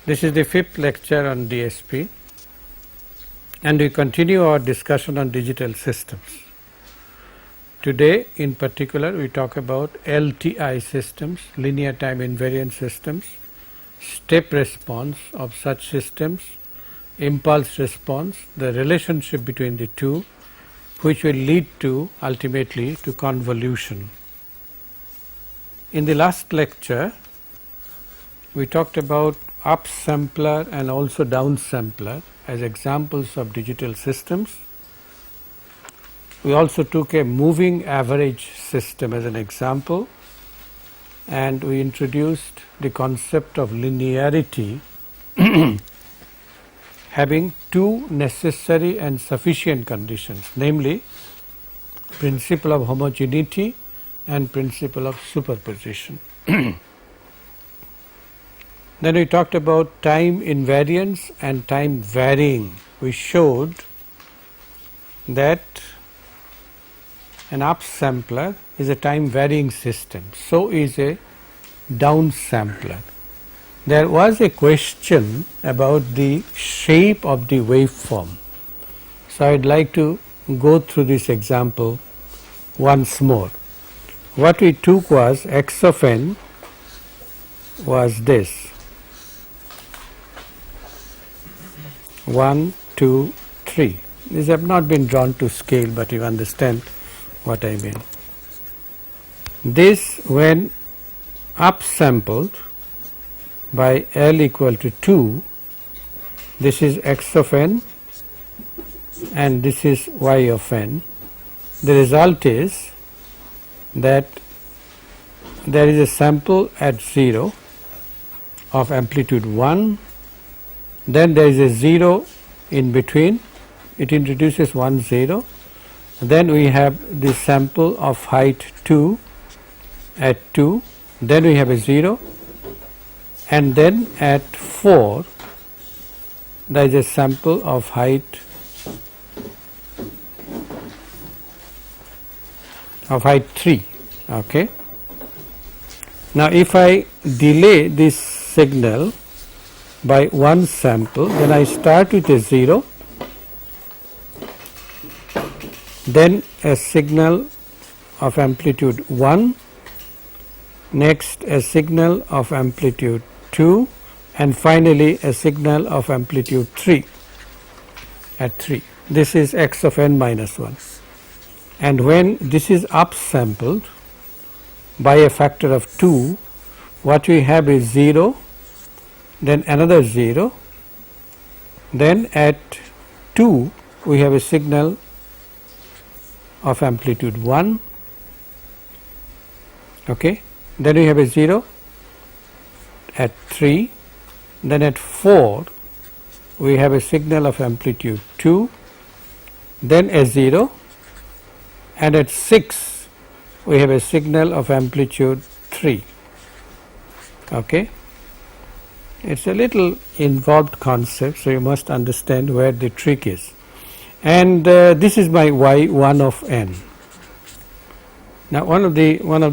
This is the 5th lecture on DSP, and we continue our discussion on digital systems. Today in particular we talk about LTI systems, linear time invariant systems, step response of such systems, impulse response, the relationship between the two, which will lead to ultimately to convolution. In the last lecture we talked about upsampler and also downsampler as examples of digital systems. We also took a moving average system as an example, and we introduced the concept of linearity having two necessary and sufficient conditions, namely principle of homogeneity and principle of superposition. Then we talked about time invariance and time varying. We showed that an upsampler is a time varying system, so is a downsampler. There was a question about the shape of the waveform, so I would like to go through this example once more. What we took was x of n was this 1, 2, 3. These have not been drawn to scale, but you understand what I mean. This, when upsampled by L equal to 2, this is x of n and this is y of n. The result is that there is a sample at 0 of amplitude 1, then there is a 0 in between, it introduces 1 0, then we have the sample of height 2 at 2, then we have a 0, and then at 4 there is a sample of height 3. Okay. Now if I delay this signal by one sample, then I start with a 0, then a signal of amplitude 1, next a signal of amplitude 2, and finally a signal of amplitude 3 at 3. This is x of n minus 1, and when this is upsampled by a factor of 2, what we have is 0, then another 0, then at 2 we have a signal of amplitude 1, okay, then we have a 0 at 3, then at 4 we have a signal of amplitude 2, then a 0, and at 6 we have a signal of amplitude 3. Okay. It is a little involved concept, so you must understand where the trick is. And this is my y1 of n. Now one of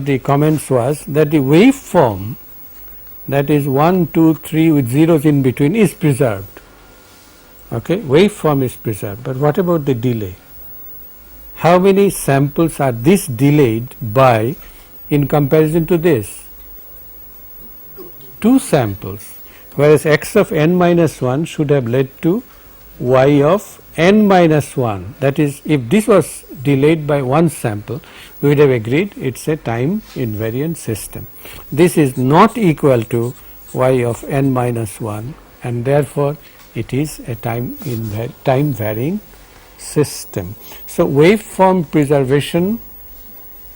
the comments was that the waveform, that is 1, 2, 3 with zeros in between, is preserved. Okay, waveform is preserved, but what about the delay? How many samples are this delayed by in comparison to this? 2 samples, whereas x of n minus 1 should have led to y of n minus 1. That is, if this was delayed by one sample, we would have agreed it is a time invariant system. This is not equal to y of n minus 1, and therefore it is a time varying system. So waveform preservation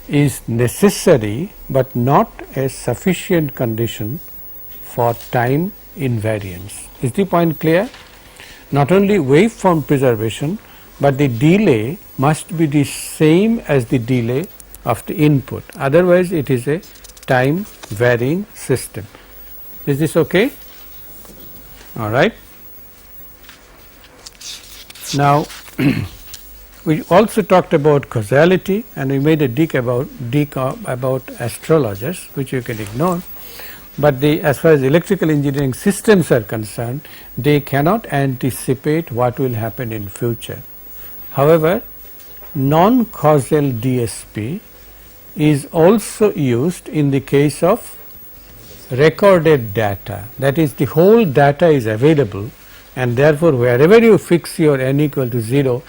is necessary, but not a sufficient condition for time invariance. Is the point clear? Not only waveform preservation, but the delay must be the same as the delay of the input, otherwise it is a time varying system. Is this okay? All right. Now we also talked about causality, and we made a dig about astrologers, which you can ignore. but as far as electrical engineering systems are concerned, they cannot anticipate what will happen in future. However, non-causal DSP is also used in the case of recorded data, that is, the whole data is available, and therefore wherever you fix your n equal to 0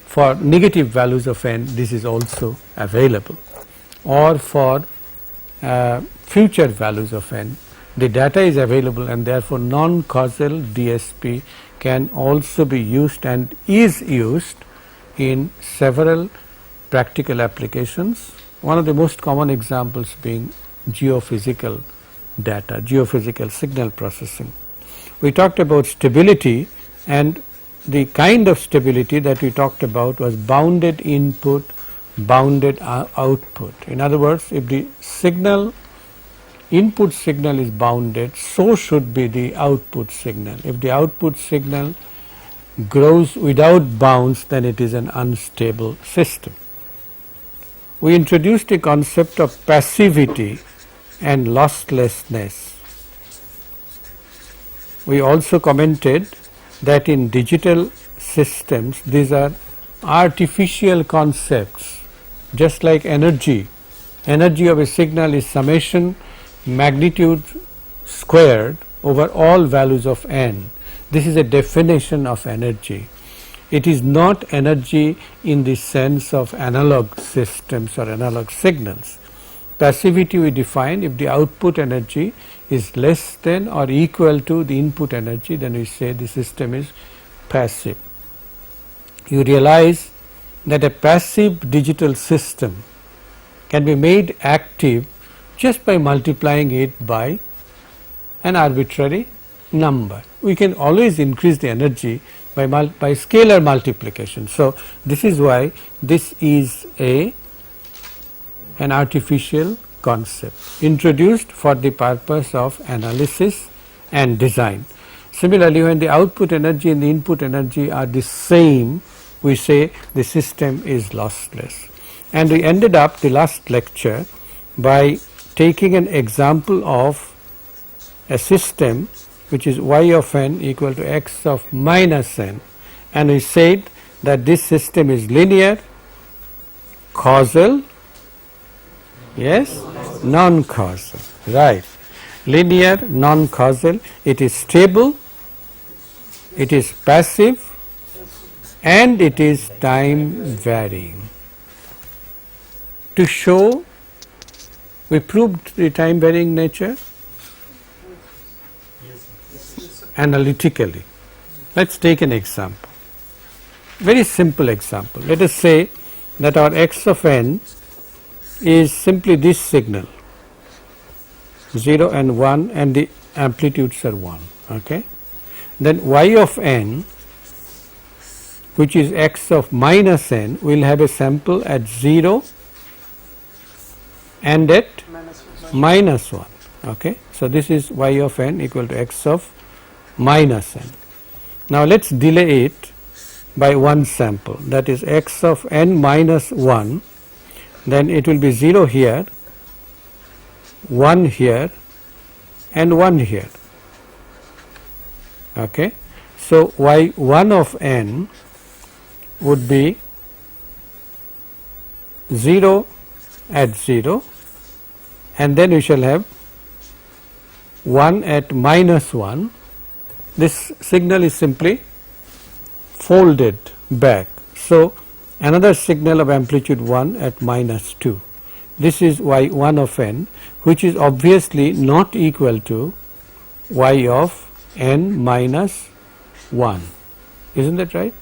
for negative values of n, this is also available, or for future values of n, the data is available, and therefore non-causal DSP can also be used and is used in several practical applications. One of the most common examples being geophysical data, geophysical signal processing. We talked about stability, and the kind of stability that we talked about was bounded input, bounded output. In other words, if the signal, input signal is bounded, so should be the output signal. If the output signal grows without bounds, then it is an unstable system. We introduced the concept of passivity and losslessness. We also commented that in digital systems, these are artificial concepts, just like energy. Energy of a signal is summation magnitude squared over all values of n. This is a definition of energy. It is not energy in the sense of analog systems or analog signals. Passivity we define if the output energy is less than or equal to the input energy, then we say the system is passive. You realize that a passive digital system can be made active just by multiplying it by an arbitrary number. We can always increase the energy by scalar multiplication. So, this is why this is an artificial concept introduced for the purpose of analysis and design. Similarly, when the output energy and the input energy are the same, we say the system is lossless. And we ended up the last lecture by taking an example of a system which is y of n equal to x of minus n, and we said that this system is linear, causal, yes, non-causal, right, linear, non-causal, it is stable, it is passive, and it is time varying. To show, we proved the time varying nature analytically. Let us take an example, very simple example. Let us say that our x of n is simply this signal 0 and 1, and the amplitudes are 1. Okay. Then y of n, which is x of minus n, will have a sample at 0 and at minus 1. Okay. So, this is y of n equal to x of minus n. Now, let us delay it by one sample, that is x of n minus 1, then it will be 0 here, 1 here, and 1 here. Okay. So, y1 of n would be 0 at 0, and then we shall have 1 at minus 1. This signal is simply folded back. So, another signal of amplitude 1 at minus 2. This is y1 of n, which is obviously not equal to y of n minus 1. Isn't that right?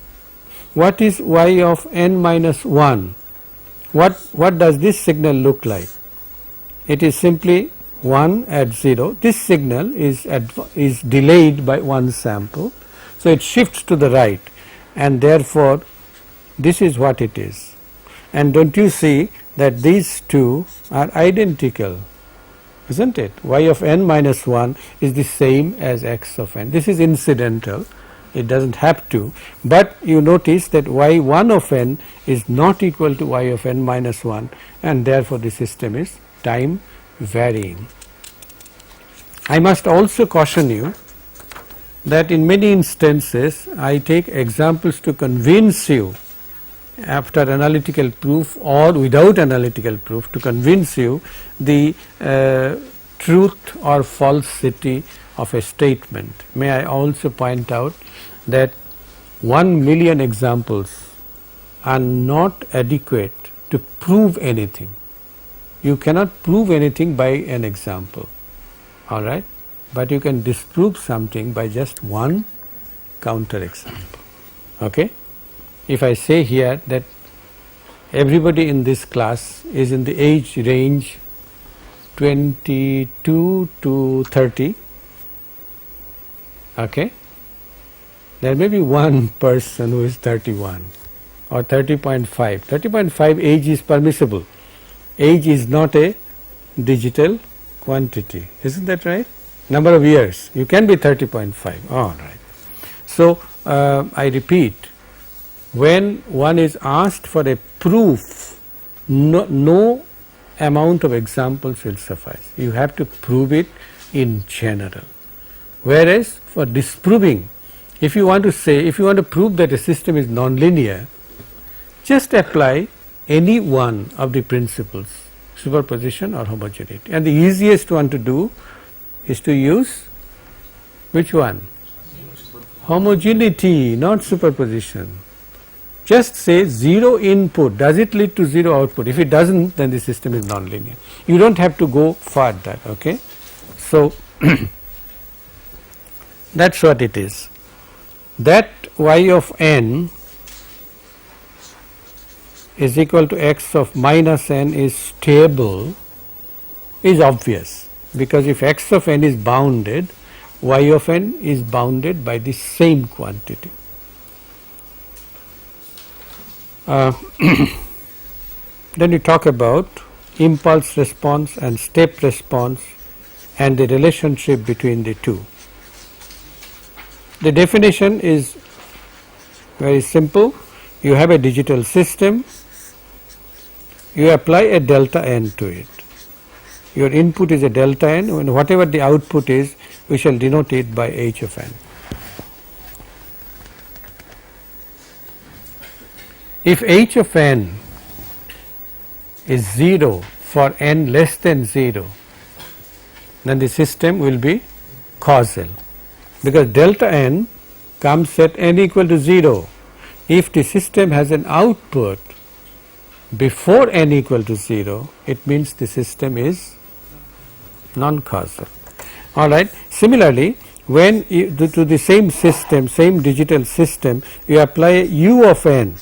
What is y of n minus 1? What does this signal look like? It is simply 1 at 0. This signal is delayed by one sample. So, it shifts to the right, and therefore, this is what it is. And don't you see that these two are identical, isn't it? Y of n minus 1 is the same as x of n. This is incidental, it does not have to, but you notice that y1 of n is not equal to y of n minus 1, and therefore, the system is time varying. I must also caution you that in many instances I take examples to convince you after analytical proof or without analytical proof, to convince you the truth or falsity of a statement. May I also point out that 1,000,000 examples are not adequate to prove anything. You cannot prove anything by an example, all right, but you can disprove something by just one counter example. Okay? If I say here that everybody in this class is in the age range 22 to 30, okay, there may be one person who is 31 or 30.5. 30.5 age is permissible. Age is not a digital quantity, isn't that right? Number of years, you can be 30.5, all right. So, I repeat, when one is asked for a proof, no amount of examples will suffice. You have to prove it in general. Whereas for disproving, if you want to prove that a system is nonlinear, just apply any one of the principles, superposition or homogeneity. And the easiest one to do is to use which one? Homogeneity, not superposition. Just say 0 input, does it lead to 0 output? If it doesn't, then the system is nonlinear. You don't have to go further, okay? So, that is what it is. That y of n is equal to x of minus n is stable is obvious, because if x of n is bounded, y of n is bounded by the same quantity. Then we talk about impulse response and step response and the relationship between the two. The definition is very simple. You have a digital system, you apply a delta n to it. Your input is a delta n, and whatever the output is, we shall denote it by h of n. If h of n is 0 for n less than 0, then the system will be causal, because delta n comes at n equal to 0. If the system has an output before n equal to 0, it means the system is non-causal. All right. Similarly, when you, to the same system, same digital system, you apply u of n,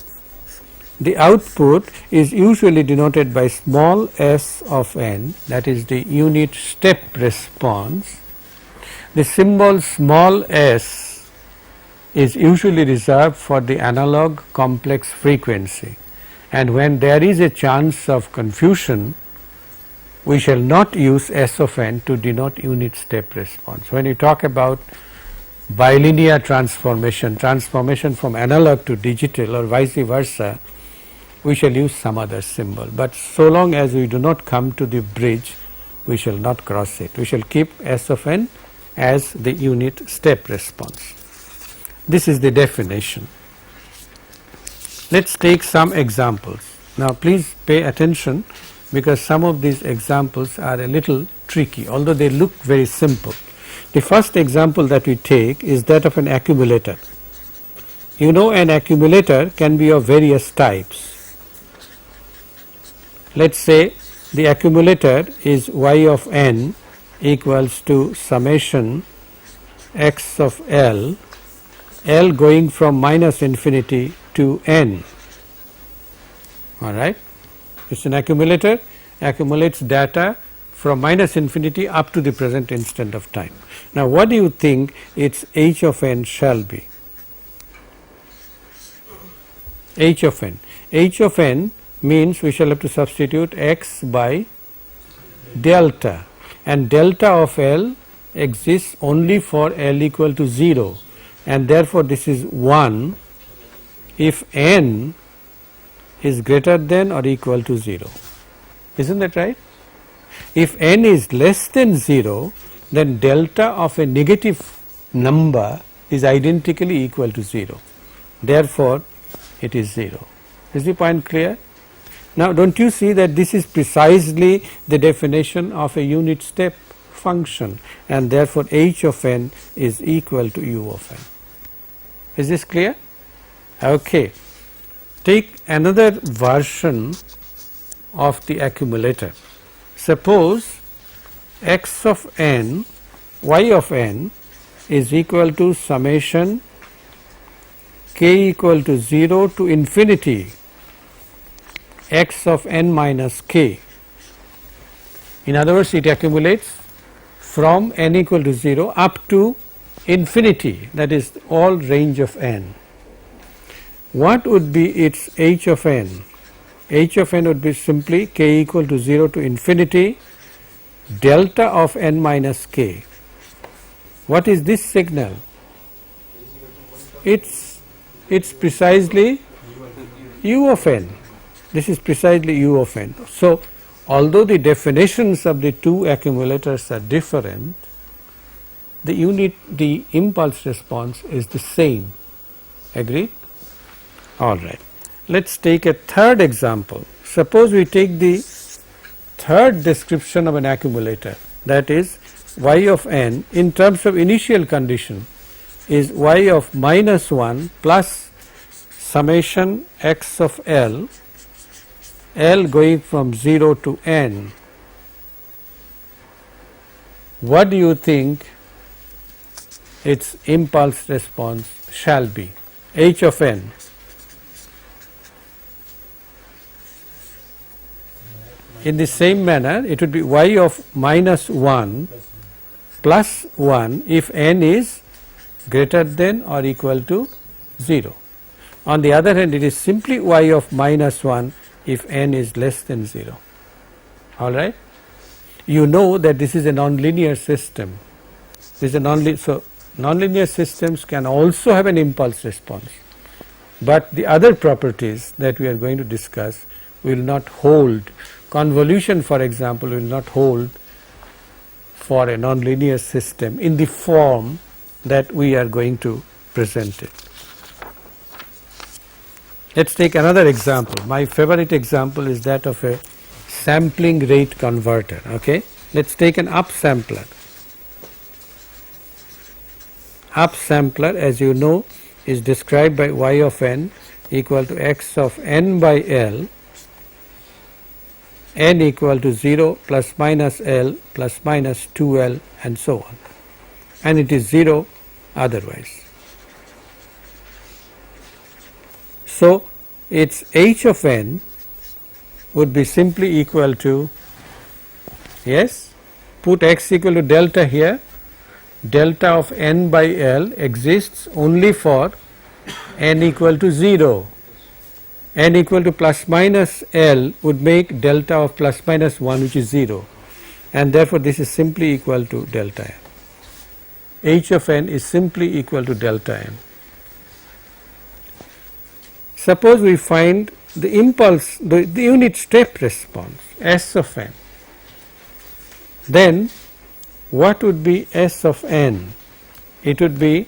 the output is usually denoted by small s of n, that is the unit step response. The symbol small s is usually reserved for the analog complex frequency, and when there is a chance of confusion, we shall not use s of n to denote unit step response. When you talk about bilinear transformation, transformation from analog to digital or vice versa, we shall use some other symbol, but so long as we do not come to the bridge, we shall not cross it. We shall keep s of n as the unit step response. This is the definition. Let us take some examples. Now, please pay attention, because some of these examples are a little tricky, although they look very simple. The first example that we take is that of an accumulator. You know, an accumulator can be of various types. Let us say the accumulator is y of n equals to summation x of L, L going from minus infinity to n. All right. It is an accumulator, accumulates data from minus infinity up to the present instant of time. Now, what do you think its h of n shall be? H of n. H of n means we shall have to substitute x by delta, and delta of L exists only for L equal to 0, and therefore this is 1 if n is greater than or equal to 0. Isn't that right? If n is less than 0, then delta of a negative number is identically equal to 0. Therefore, it is 0. Is the point clear? Now, don't you see that this is precisely the definition of a unit step function, and therefore h of n is equal to u of n. Is this clear? Okay. Take another version of the accumulator. Suppose x of n, y of n is equal to summation k equal to 0 to infinity x of n minus k. In other words, it accumulates from n equal to 0 up to infinity, that is all range of n. What would be its h of n? H of n would be simply k equal to 0 to infinity delta of n minus k. What is this signal? It's precisely u of n. This is precisely u of n. So, although the definitions of the two accumulators are different, the impulse response is the same. Agreed? All right. Let us take a third example. Suppose we take the third description of an accumulator, that is y of n in terms of initial condition is y of minus 1 plus summation x of L going from 0 to n. What do you think its impulse response shall be? H of n. In the same manner, it would be y of minus 1 plus 1 if n is greater than or equal to 0. On the other hand, it is simply y of minus 1 if n is less than 0. All right. You know that this is a nonlinear system. This is a so nonlinear systems can also have an impulse response, but the other properties that we are going to discuss will not hold. Convolution, for example, will not hold for a nonlinear system in the form that we are going to present it. Let us take another example. My favorite example is that of a sampling rate converter. Okay? Let us take an upsampler. Upsampler, as you know, is described by y of n equal to x of n by L, n equal to 0 plus minus L plus minus 2L and so on, and it is 0 otherwise. So, its h of n would be simply equal to, yes, put x equal to delta here, delta of n by L exists only for n equal to 0. N equal to plus minus L would make delta of plus minus 1, which is 0, and therefore this is simply equal to delta n. H of n is simply equal to delta n. Suppose we find the impulse, the unit step response S of n, then what would be S of n? It would be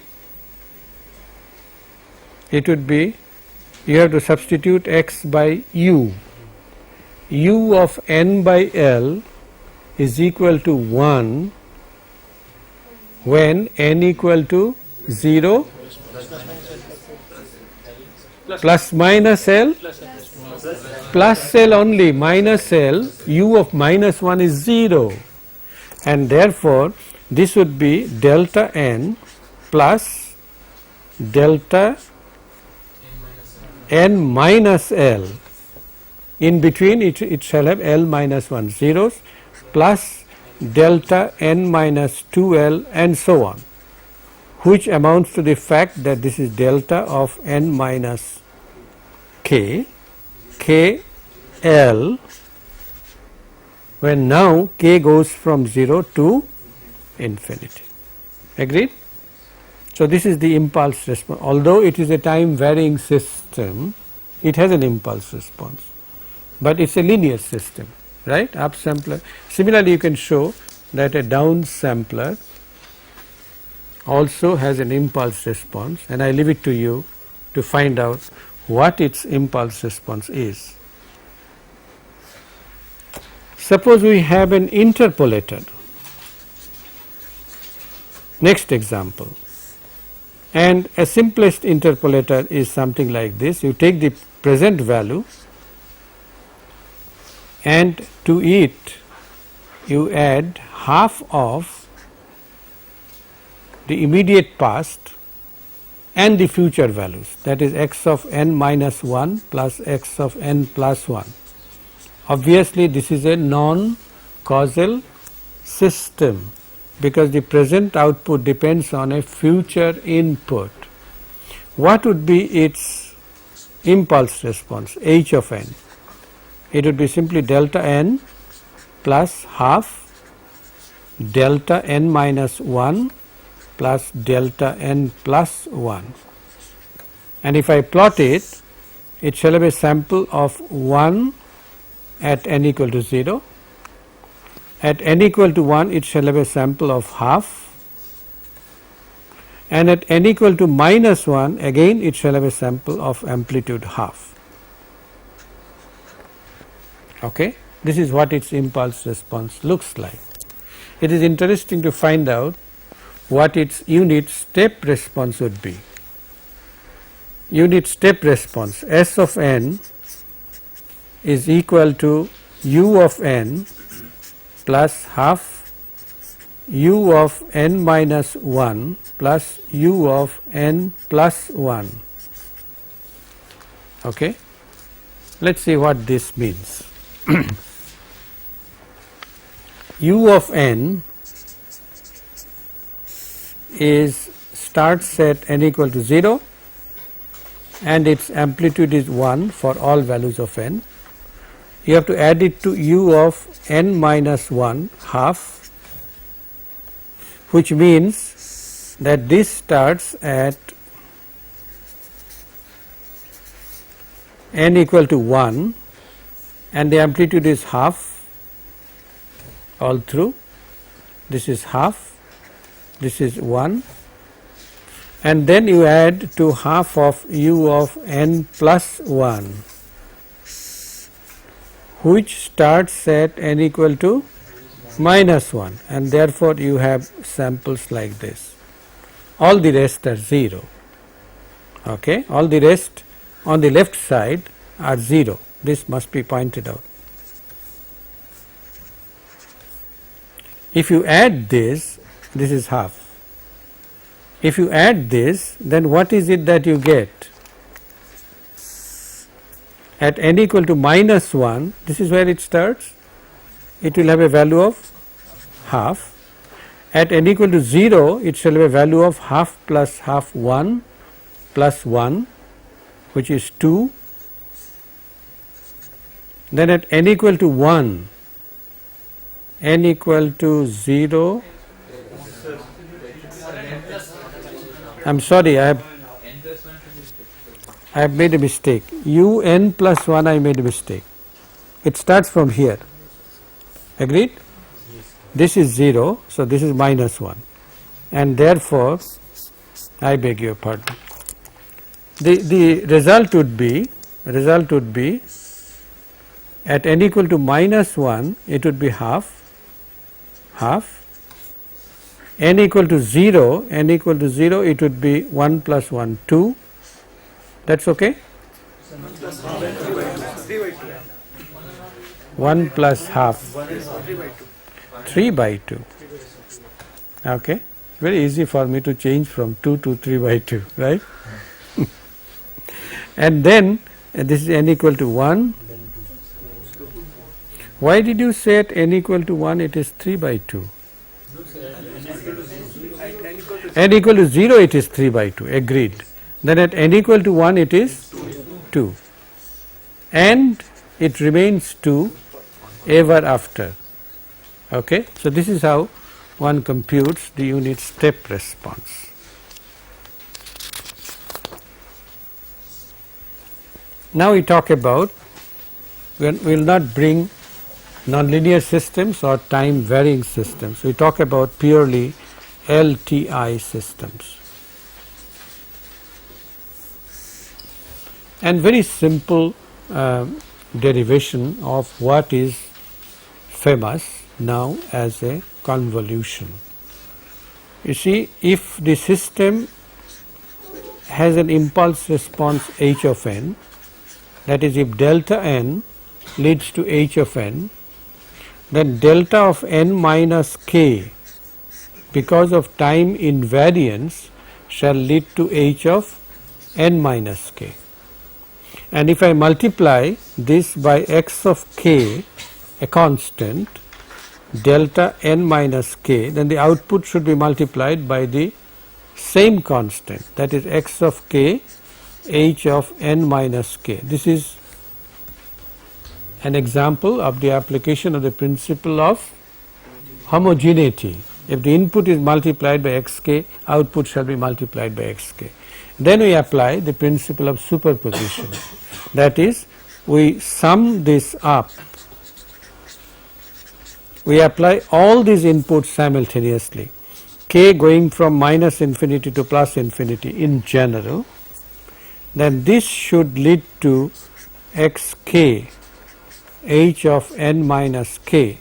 you have to substitute x by u. U of n by L is equal to 1 when n equal to 0 plus minus L plus L only, minus L, u of minus 1 is 0, and therefore this would be delta n plus delta n minus L. In between it shall have L minus 1 zeros plus delta n minus 2L and so on, which amounts to the fact that this is delta of n minus k, L, when now k goes from 0 to infinity. Agreed? So, this is the impulse response. Although it is a time varying system, it has an impulse response, but it is a linear system, right? Upsampler. Similarly, you can show that a downsampler also has an impulse response, and I leave it to you to find out what its impulse response is. Suppose we have an interpolator. Next example. And a simplest interpolator is something like this. You take the present value and to it you add half of the immediate past and the future values, that is x of n minus 1 plus x of n plus 1. Obviously, this is a non-causal system because the present output depends on a future input. What would be its impulse response h of n? It would be simply delta n plus half delta n minus 1 plus delta n plus 1, and if I plot it, it shall have a sample of 1 at n equal to 0, at n equal to 1 it shall have a sample of half, and at n equal to minus 1 again it shall have a sample of amplitude half. Okay? This is what its impulse response looks like. It is interesting to find out what its unit step response would be. Unit step response S of n is equal to u of n plus half u of n minus 1 plus u of n plus 1. Okay? Let us see what this means. U of n is starts at n equal to 0 and its amplitude is 1 for all values of n. You have to add it to u of n minus 1 half, which means that this starts at n equal to 1 and the amplitude is half all through. This is half, this is 1, and then you add to half of u of n plus 1, which starts at n equal to minus 1, and therefore you have samples like this. All the rest are 0. Okay? All the rest on the left side are 0. This must be pointed out. If you add this, this is half. If you add this, then what is it that you get? At n equal to minus 1, this is where it starts, it will have a value of half. At n equal to 0, it shall have a value of half plus half 1 plus 1, which is 2. Then at n equal to 1, n equal to 0, I am sorry, I have made a mistake. U n plus 1 I made a mistake. It starts from here. Agreed? This is 0, so this is minus 1, and therefore I beg your pardon. The result would be at n equal to minus 1 it would be half, n equal to 0 it would be 1 plus 1 2. That's okay? 1 plus half 3 by 2. Okay? Very easy for me to change from 2 to 3 by 2, right? And then this is n equal to 1. Why did you say at n equal to 1 it is 3 by 2? N equal to 0 it is 3 by 2, agreed. Then at n equal to 1 it is 2, and it remains 2 ever after. Okay? So, this is how one computes the unit step response. Now, we talk about, we will not bring nonlinear systems or time varying systems. We talk about purely LTI systems. And very simple derivation of what is famous now as a convolution. You see, if the system has an impulse response h of n, that is if delta n leads to h of n, then delta of n minus k because of time invariance shall lead to h of n minus k. And if I multiply this by x of k, a constant, delta n minus k, then the output should be multiplied by the same constant, that is x of k h of n minus k. This is an example of the application of the principle of homogeneity. If the input is multiplied by xk, output shall be multiplied by xk. Then we apply the principle of superposition, that is, we sum this up, we apply all these inputs simultaneously, k going from minus infinity to plus infinity in general, then this should lead to xk h of n minus k,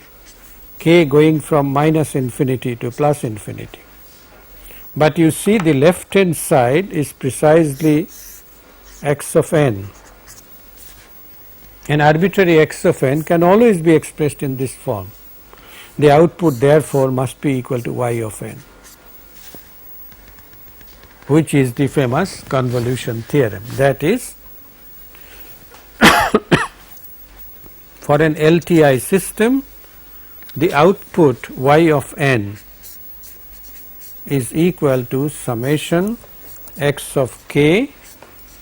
k going from minus infinity to plus infinity. But you see, the left hand side is precisely x of n. An arbitrary x of n can always be expressed in this form. The output therefore must be equal to y of n, which is the famous convolution theorem. That is, for an LTI system, the output y of n is equal to summation x of k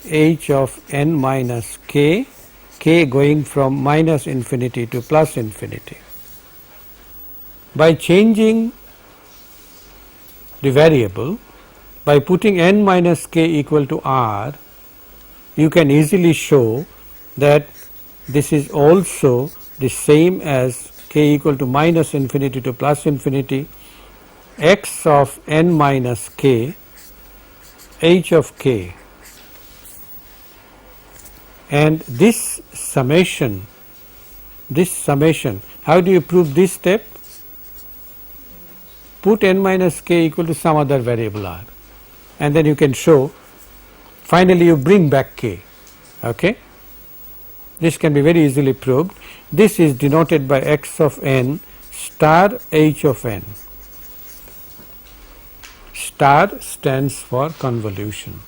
h of n minus k, k going from minus infinity to plus infinity. By changing the variable, by putting n minus k equal to r, you can easily show that this is also the same as k equal to minus infinity to plus infinity, x of n minus k h of k, and this summation, how do you prove this step? Put n minus k equal to some other variable r, and then you can show, finally you bring back k. Okay? This can be very easily proved. This is denoted by x of n star h of n. Star stands for convolution.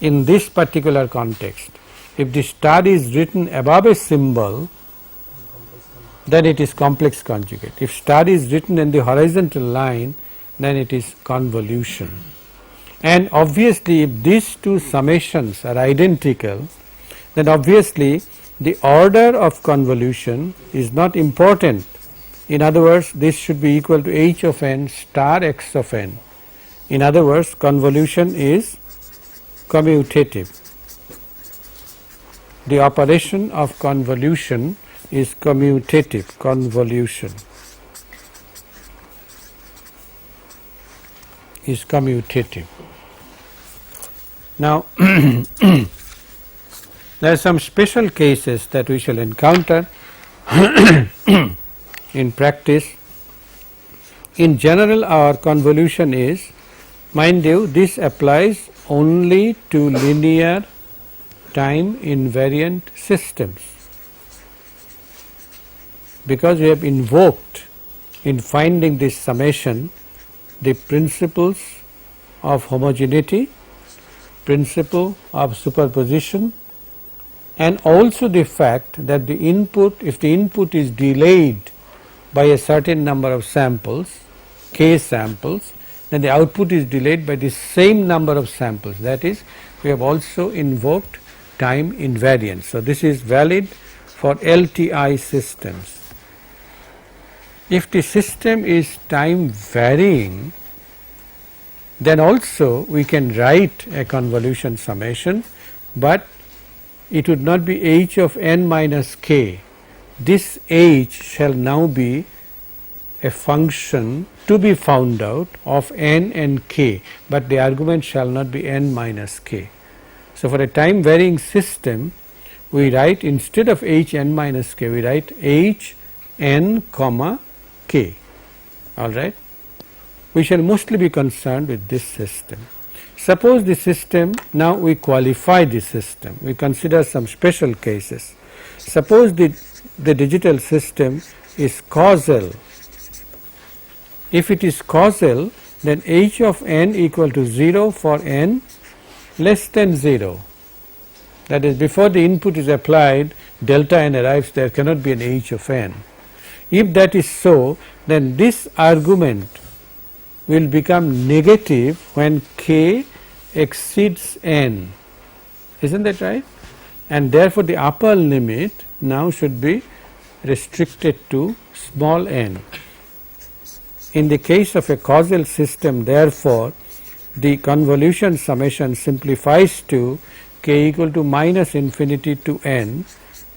In this particular context, if the star is written above a symbol, then it is complex conjugate. If star is written in the horizontal line, then it is convolution. And obviously, if these two summations are identical, then obviously the order of convolution is not important. In other words, this should be equal to h of n star x of n. In other words, convolution is commutative. The operation of convolution is commutative. Convolution is commutative. Now, there are some special cases that we shall encounter in practice. In general, our convolution is, mind you, this applies only to linear time invariant systems, because we have invoked in finding this summation the principles of homogeneity, principle of superposition, and also the fact that the input, if the input is delayed by a certain number of samples, k samples, then the output is delayed by the same number of samples. That is, we have also invoked time invariance. So, this is valid for LTI systems. If the system is time varying, then also we can write a convolution summation, but it would not be h of n minus k, this h shall now be a function to be found out of n and k, but the argument shall not be n minus k. So, for a time varying system, we write instead of h n minus k, we write h n comma k, all right. We shall mostly be concerned with this system. Suppose the system, now we qualify the system, we consider some special cases. Suppose the digital system is causal. If it is causal, then h of n equal to 0 for n less than 0. That is, before the input is applied, delta n arrives, there cannot be an h of n. If that is so, then this argument will become negative when k exceeds n. Isn't that right? And therefore, the upper limit now should be restricted to small n. In the case of a causal system, therefore, the convolution summation simplifies to k equal to minus infinity to n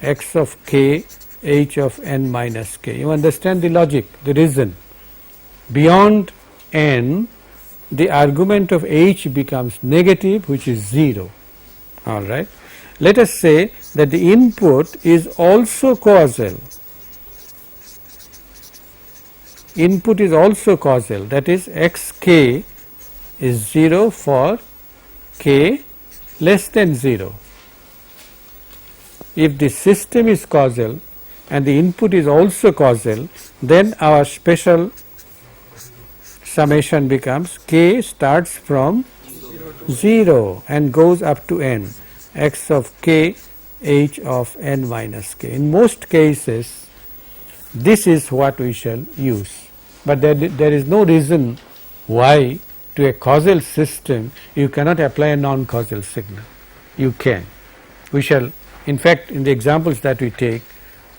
x of k h of n minus k. You understand the logic, the reason. Beyond n, the argument of h becomes negative, which is 0, all right. Let us say that the input is also causal. Input is also causal, that is x k is 0 for k less than 0. If the system is causal and the input is also causal, then our special summation becomes k starts from 0 and goes up to n, x of k h of n minus k. In most cases, this is what we shall use, but there is no reason why to a causal system you cannot apply a non-causal signal. You can. We shall, in fact, in the examples that we take,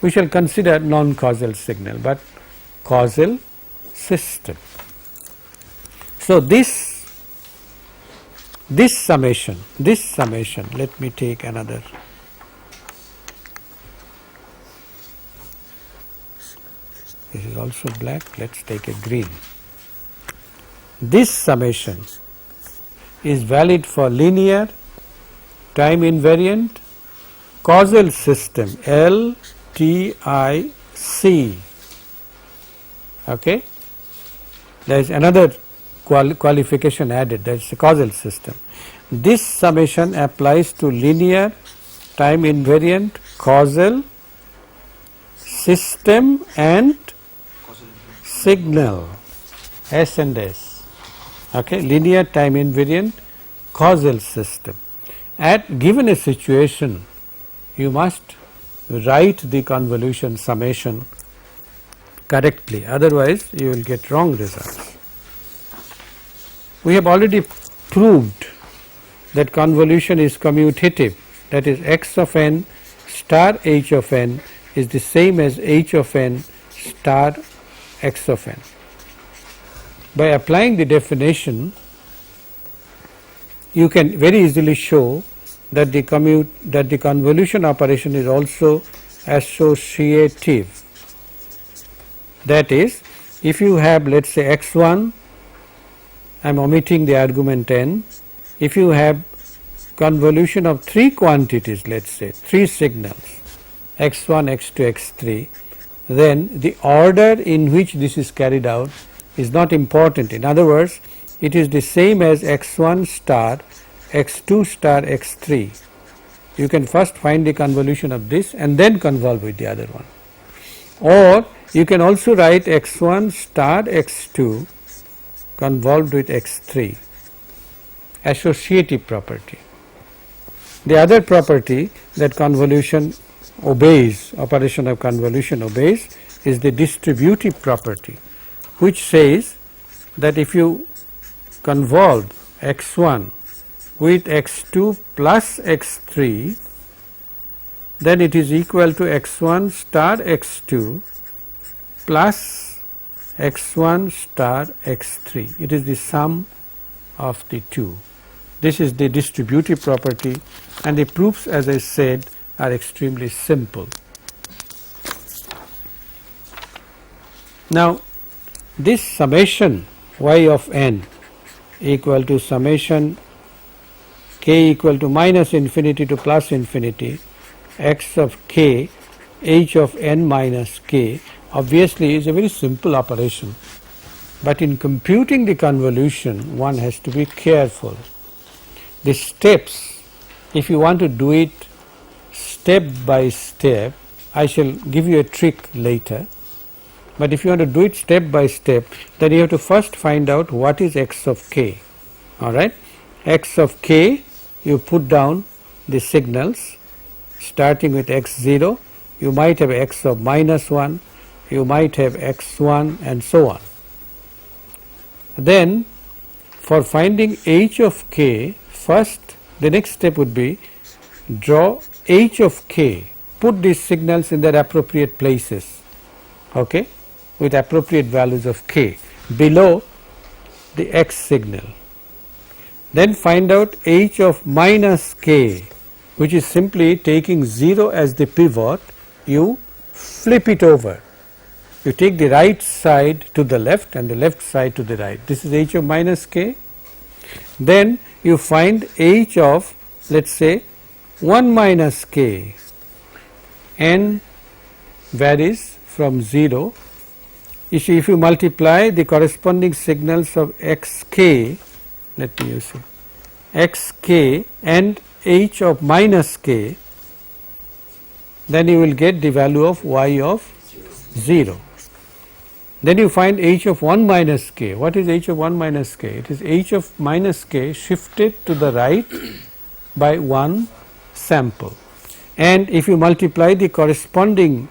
we shall consider non-causal signal, but causal system. So, this summation, let me take another. This is also black, let us take a green. This summation is valid for linear, time invariant, causal system LTIC. Okay? There is another qualification added, that is a causal system. This summation applies to linear, time invariant, causal system and signal, S and S, okay, linear, time invariant, causal system. At given a situation, you must write the convolution summation correctly, otherwise you will get wrong results. We have already proved that convolution is commutative, that is x of n star h of n is the same as h of n star x of n. By applying the definition, you can very easily show that the convolution operation is also associative. That is, if you have, let us say, x1, I am omitting the argument n, if you have convolution of 3 quantities, let us say 3 signals, x1, x2, x3, then the order in which this is carried out is not important. In other words, it is the same as x1 star, x2 star, x3. You can first find the convolution of this and then convolve with the other one. Or you can also write x1 star x2 convolved with x3, associative property. The other property that convolution obeys, operation of convolution obeys, is the distributive property, which says that if you convolve x1 with x2 plus x3, then it is equal to x1 star x2 plus x1 star x3. It is the sum of the two. This is the distributive property, and the proofs, as I said, are extremely simple. Now this summation y of n equal to summation k equal to minus infinity to plus infinity x of k h of n minus k obviously is a very simple operation, but in computing the convolution one has to be careful. The steps, if you want to do it step by step, I shall give you a trick later, but if you want to do it step by step, then you have to first find out what is x of k. Alright, x of k, you put down the signals starting with x0, you might have x of minus 1, you might have x1 and so on. Then for finding h of k, first the next step would be draw h of k, put these signals in their appropriate places, okay, with appropriate values of k below the x signal. Then find out h of minus k, which is simply taking 0 as the pivot, you flip it over. You take the right side to the left and the left side to the right. This is h of minus k. Then you find h of, let us say, 1 minus k. N varies from 0. You see, if you multiply the corresponding signals of xk, let me use it, xk and h of minus k, then you will get the value of y of 0. Then you find h of 1 minus k. What is h of 1 minus k? It is h of minus k shifted to the right by one sample, and if you multiply the corresponding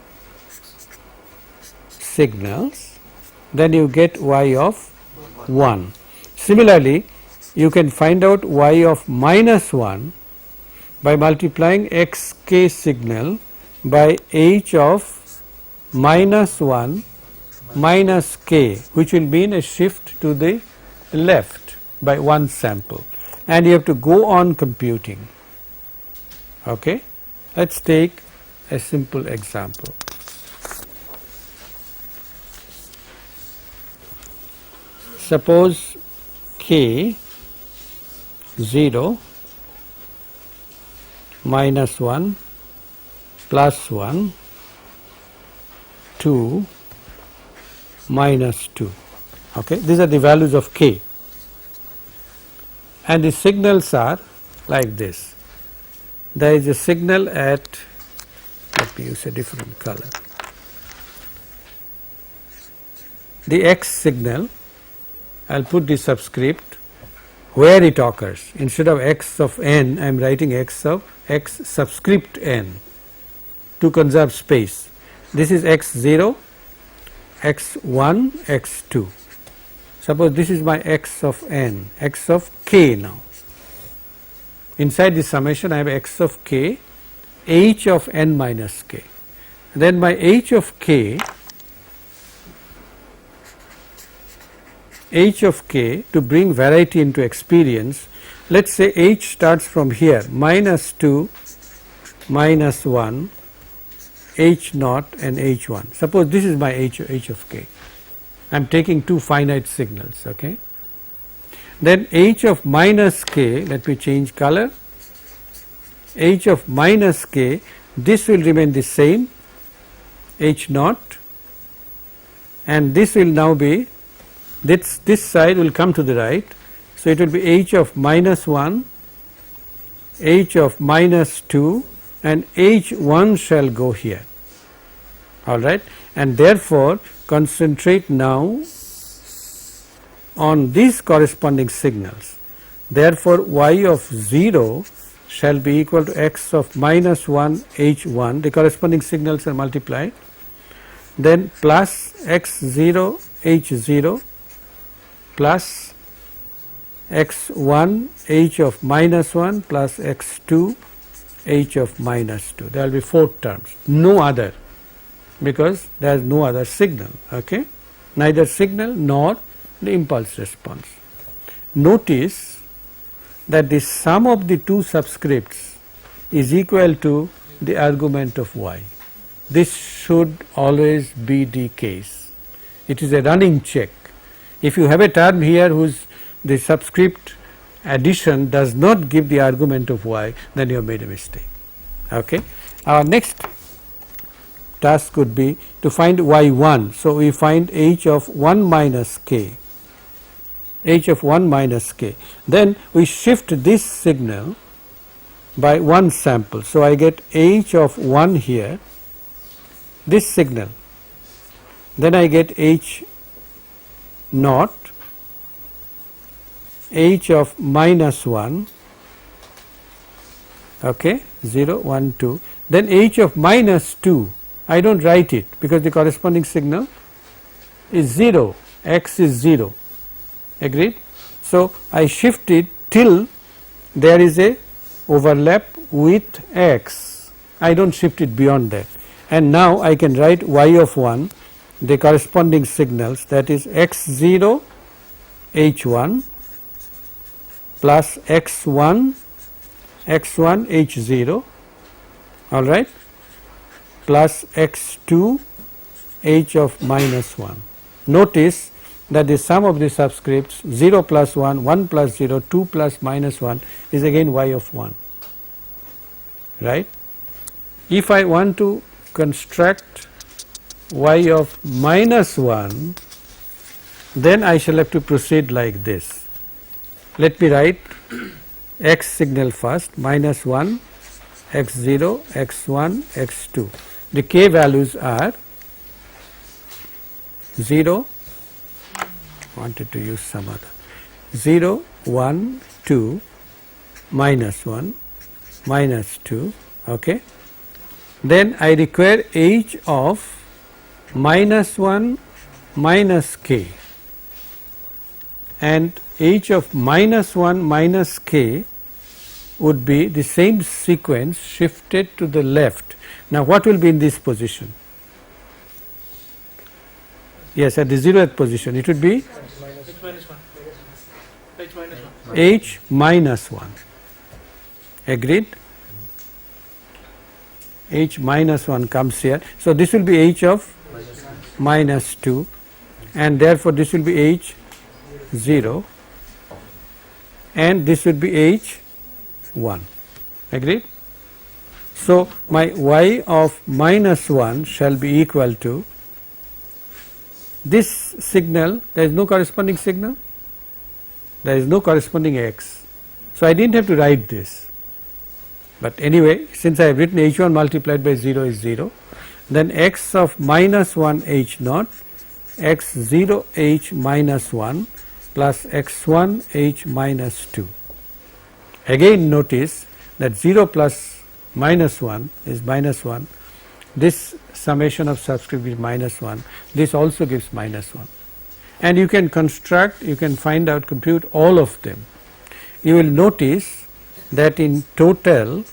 signals, then you get y of 1. Similarly, you can find out y of minus 1 by multiplying xk signal by h of minus 1 minus k, which will mean a shift to the left by one sample, and you have to go on computing. Okay, let us take a simple example. Suppose k 0 minus 1 plus 1 2 minus 2. Okay, these are the values of k, and the signals are like this. There is a signal at, let me use a different color, the x signal, I will put the subscript where it occurs. Instead of x of n, I am writing x of x subscript n to conserve space. This is x0, x1, x2. Suppose this is my x of n, x of k now. Inside the summation I have x of k, h of n minus k. Then my h of k, to bring variety into experience, let us say h starts from here, minus 2, minus 1, h naught and h1. Suppose this is my h of k. I am taking two finite signals. Okay. Then h of minus k, let me change color, h of minus k, this will remain the same, h naught, and this will now be, this side will come to the right. So, it will be h of minus 1, h of minus 2, and h1 shall go here, alright, and therefore concentrate now on these corresponding signals. Therefore, y of 0 shall be equal to x of minus 1 h1, the corresponding signals are multiplied, then plus x0 h0 plus x1 h of minus 1 plus x2 h of minus 2. There will be 4 terms, no other, because there is no other signal, okay? Neither signal nor the impulse response. Notice that the sum of the two subscripts is equal to the argument of y. This should always be the case. it is a running check. If you have a term here whose the subscript addition does not give the argument of y, then you have made a mistake. Okay. Our next task could be to find y1. So, we find h of 1 minus k, h of 1 minus k. Then we shift this signal by one sample. So, I get h of 1 here, this signal, then I get h naught, h of minus 1, okay, 0, 1, 2, then h of minus 2. I do not write it because the corresponding signal is 0, x is 0, agreed. So, I shift it till there is a overlap with x, I do not shift it beyond that, and now I can write y of 1, the corresponding signals, that is x0 h1 plus x1 h0, all right, plus x2 h of minus 1. Notice that the sum of the subscripts 0 plus 1, 1 plus 0, 2 plus minus 1 is again y of 1, right. If I want to construct y of minus 1, then I shall have to proceed like this. Let me write x signal first, minus 1, x0, x1, x2. The k values are 0, wanted to use some other, 0, 1, 2, minus 1, minus 2, okay. Then I require h of minus 1 minus k, and h of minus 1 minus k would be the same sequence shifted to the left. Now, what will be in this position? Yes, at the 0th position it would be h minus 1, agreed. H minus 1 comes here. So, this will be h of minus 2, and therefore, this will be h 0, and this would be h 1, agreed. So, my y of minus 1 shall be equal to this signal, there is no corresponding signal, there is no corresponding x. So, I did not have to write this, but anyway, since I have written h 1 multiplied by 0 is 0, then x of minus 1 h naught, x 0 h minus 1 plus x 1 h minus 2. Again notice that 0 plus minus 1 is minus 1, this summation of subscript is minus 1, this also gives minus 1, and you can construct, you can find out, compute all of them. You will notice that in total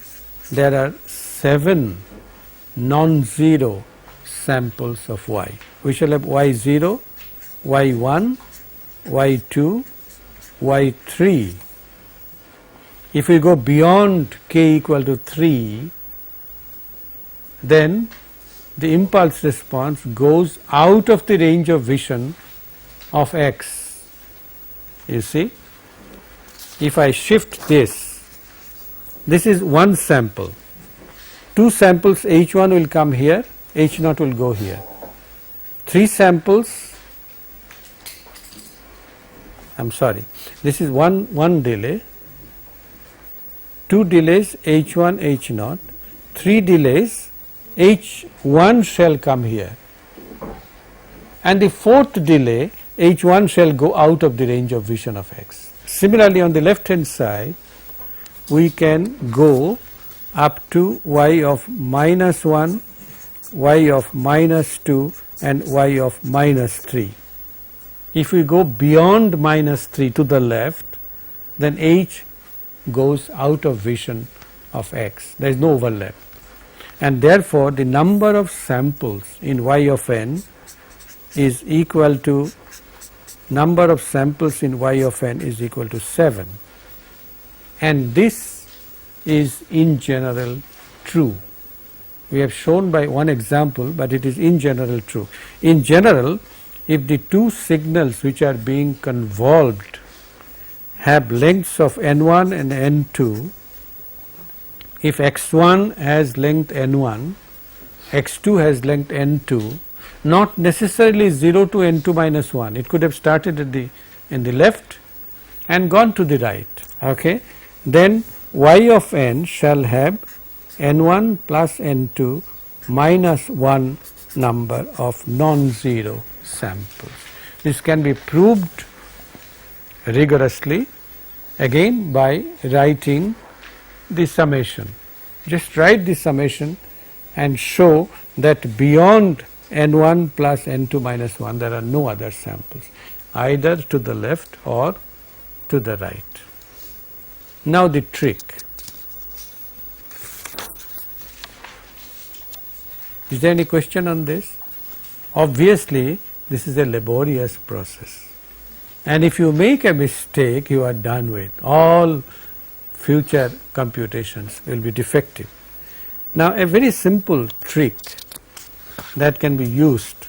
there are 7 non-zero samples of y. We shall have y0, y1, y2, y3. If we go beyond k equal to 3, then the impulse response goes out of the range of vision of x. You see, if I shift this, this is one sample, 2 samples h1 will come here, h0 will go here, 3 samples, I am sorry, this is one delay, 2 delays h1 h0, 3 delays h1 shall come here, and the 4th delay h1 shall go out of the range of vision of x. Similarly, on the left hand side we can go up to y of minus 1, y of minus 2 and y of minus 3. If we go beyond minus 3 to the left, then h goes out of vision of x, there is no overlap, and therefore the number of samples in y of n is equal to number of samples in y of n is equal to 7, and this is in general true. We have shown by one example, but it is in general true. In general, if the two signals which are being convolved have lengths of n1 and n2, if x1 has length n1, x2 has length n2, not necessarily 0 to n2 minus 1, it could have started at in the left and gone to the right, okay. Then y of n shall have n1 plus n2 minus 1 number of non-zero samples. This can be proved rigorously again by writing the summation. Just write the summation and show that beyond n1 plus n2 minus 1 there are no other samples, either to the left or to the right. Now the trick. Is there any question on this? Obviously this is a laborious process, and if you make a mistake you are done with. All future computations will be defective. Now a very simple trick that can be used,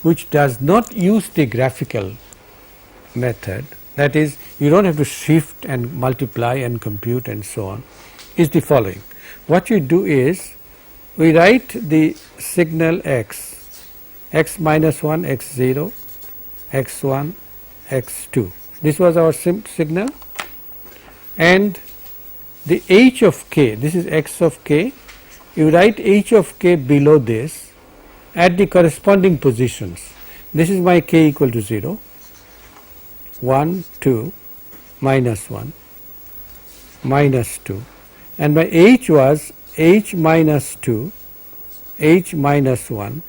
which does not use the graphical method, that is, you don't have to shift and multiply and compute and so on, is the following. What you do is, we write the signal x, x minus 1, x0, x1, x2. This was our signal, and the h of k, this is x of k, you write h of k below this at the corresponding positions. This is my k equal to 0, 1, 2, minus 1, minus 2, and my h was h minus 2, h minus 1,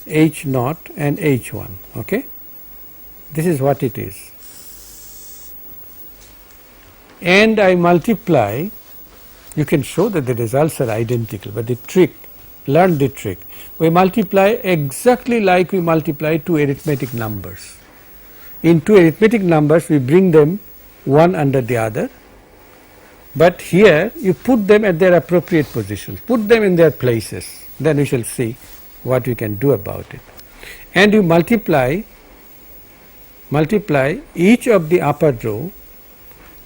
h naught and h1, okay. This is what it is. And I multiply, you can show that the results are identical, but the trick, learn the trick. We multiply exactly like we multiply two arithmetic numbers. In two arithmetic numbers we bring them one under the other, but here you put them at their appropriate positions, put them in their places, then we shall see what we can do about it. And you multiply each of the upper row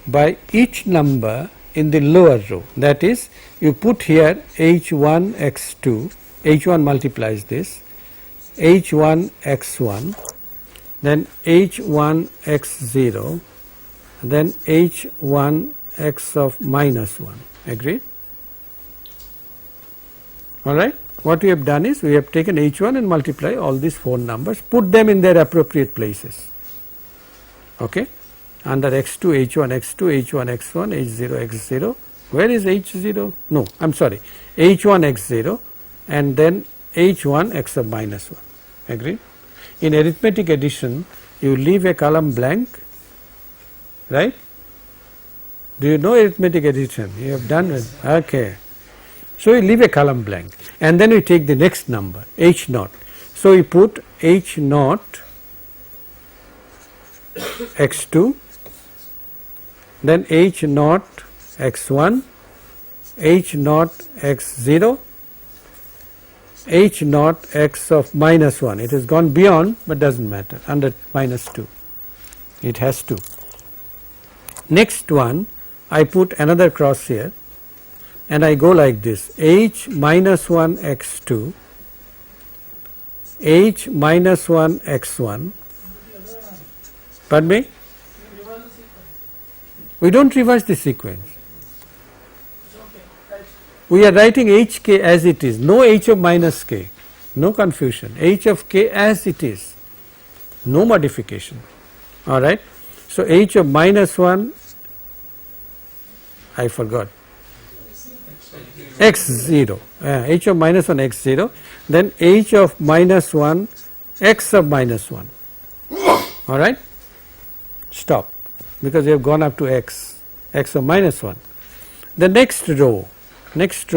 by each number in the lower row, that is, you put here h1 x2, h1 multiplies this, h1 x1, then h1 x0, then h1 x of minus 1, agreed? Alright, what we have done is we have taken h1 and multiply all these four numbers, put them in their appropriate places, okay, under x2 h1 x2, h1 x1, h0 x0. Where is h0? No, I am sorry, h1 x0 and then h1 x of minus 1, agreed? In arithmetic addition you leave a column blank, right? Do you know arithmetic addition? You have done it, okay. So you leave a column blank and then we take the next number h naught. So we put h naught x2, then h naught x1, h naught x0, h naught x of minus 1. It has gone beyond, but does not matter, under minus 2 it has to. Next one I put another cross here and I go like this, h minus 1 x2, h minus 1 x1, pardon me? We do not reverse the sequence. We are writing hk as it is, no h of minus k, no confusion, h of k as it is, no modification, alright. So h of minus 1, I forgot, x0, h of minus 1 x0, then h of minus 1 x of minus 1, alright, stop, because we have gone up to x, x of minus 1. The next row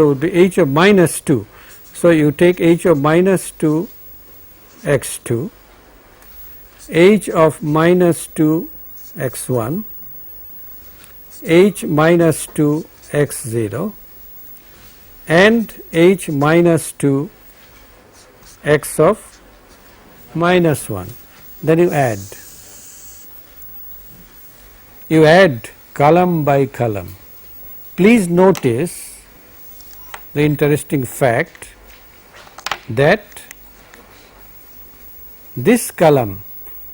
would be h of minus 2. So you take h of minus 2 x2, h of minus 2 x1, h minus 2 x0 and h minus 2 x of minus 1. then you add. You add column by column. Please notice the interesting fact that this column,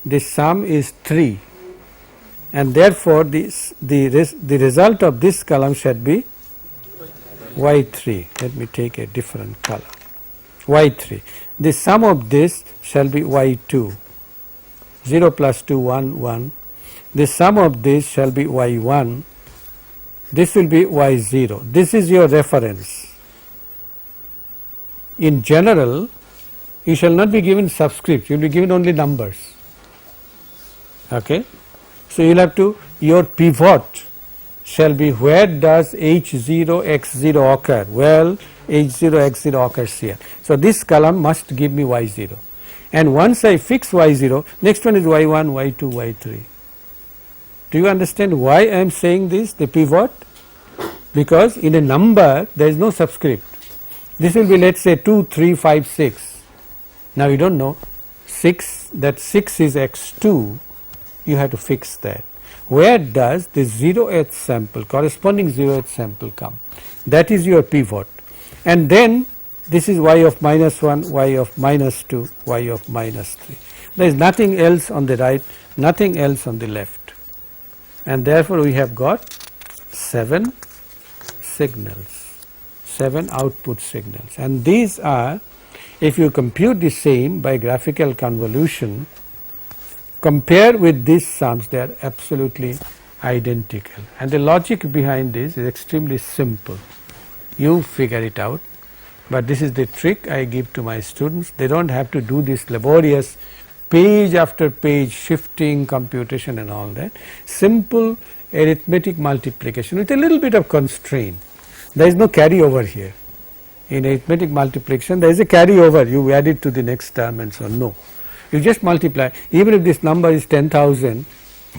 the sum is 3, and therefore the result of this column should be y3. Let me take a different color. y3. The sum of this shall be y2. 0 plus 2, 1, 1. The sum of this shall be y1. This will be y0. This is your reference. In general, you shall not be given subscripts, you will be given only numbers. Okay? So, you will have to, your pivot shall be where does h0 x0 occur? Well, h0 x0 occurs here. So, this column must give me y0, and once I fix y0, next one is y1, y2, y3. Do you understand why I am saying this, the pivot? Because in a number there is no subscript. This will be, let us say, 2, 3, 5, 6. Now you do not know 6, that 6 is x2, you have to fix that. Where does the 0th sample, corresponding 0th sample come? That is your pivot. And then this is y of minus 1, y of minus 2, y of minus 3. There is nothing else on the right, nothing else on the left. And therefore, we have got 7 signals, 7 output signals, and these are, if you compute the same by graphical convolution, compare with these sums, they are absolutely identical, and the logic behind this is extremely simple. You figure it out, but this is the trick I give to my students. They do not have to do this laborious page after page shifting computation and all that. Simple arithmetic multiplication with a little bit of constraint. There is no carryover here. In arithmetic multiplication there is a carryover, you add it to the next term and so on. No, you just multiply. Even if this number is 10,000,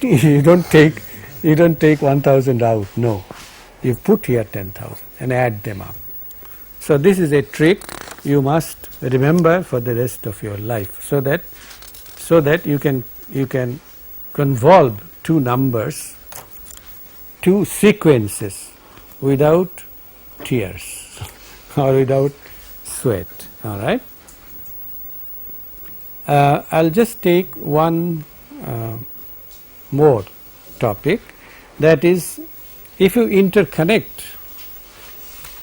you don't take 1,000 out. No, you put here 10,000 and add them up. So this is a trick you must remember for the rest of your life, so that you can convolve two numbers, two sequences without tears or without sweat. All right. I'll just take one more topic, that is, if you interconnect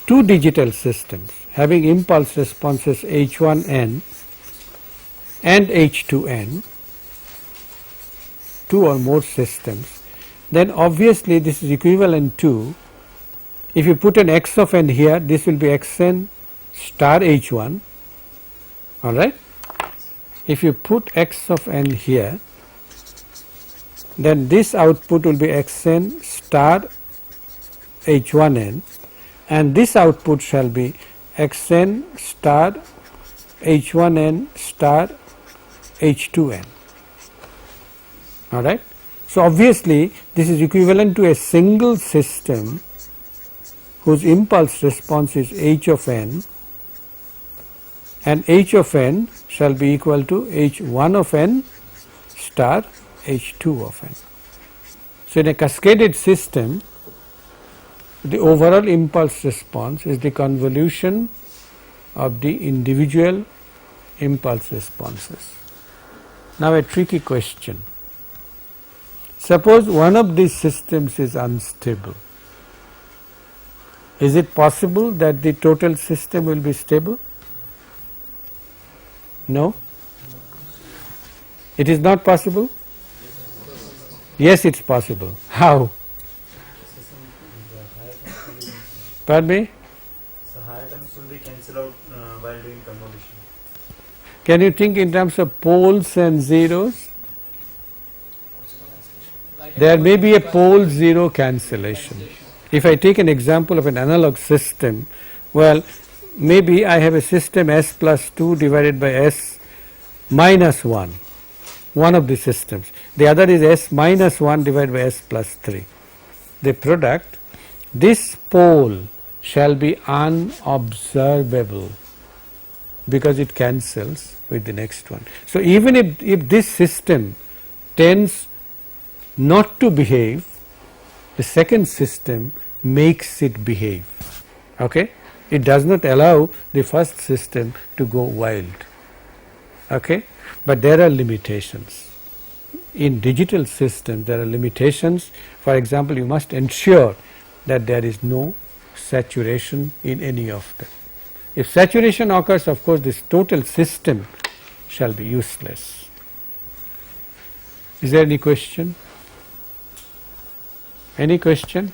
two digital systems having impulse responses h1n and h2n, two or more systems, then obviously this is equivalent to, if you put an x of n here, this will be xn star h1, all right. If you put x of n here, then this output will be xn star h1n, and this output shall be xn star h1n star h2n, all right. So obviously this is equivalent to a single system whose impulse response is h of n, and h of n shall be equal to h1 of n star h2 of n. So in a cascaded system, the overall impulse response is the convolution of the individual impulse responses. Now a tricky question. Suppose one of these systems is unstable. Is it possible that the total system will be stable? No? It is not possible? Yes, it is possible. How? Pardon me? So higher terms will be cancelled out while doing convolution. Can you think in terms of poles and zeros? There may be a pole zero cancellation. If I take an example of an analog system, well, maybe I have a system S plus 2 divided by S minus 1, one of the systems. The other is S minus 1 divided by S plus 3. The product, this pole shall be unobservable. because it cancels with the next one. So, even if this system tends not to behave, the second system makes it behave. Okay? It does not allow the first system to go wild. Okay? But there are limitations. In digital systems there are limitations. For example, you must ensure that there is no saturation in any of them. If saturation occurs, of course this total system shall be useless. Is there any question? Any question?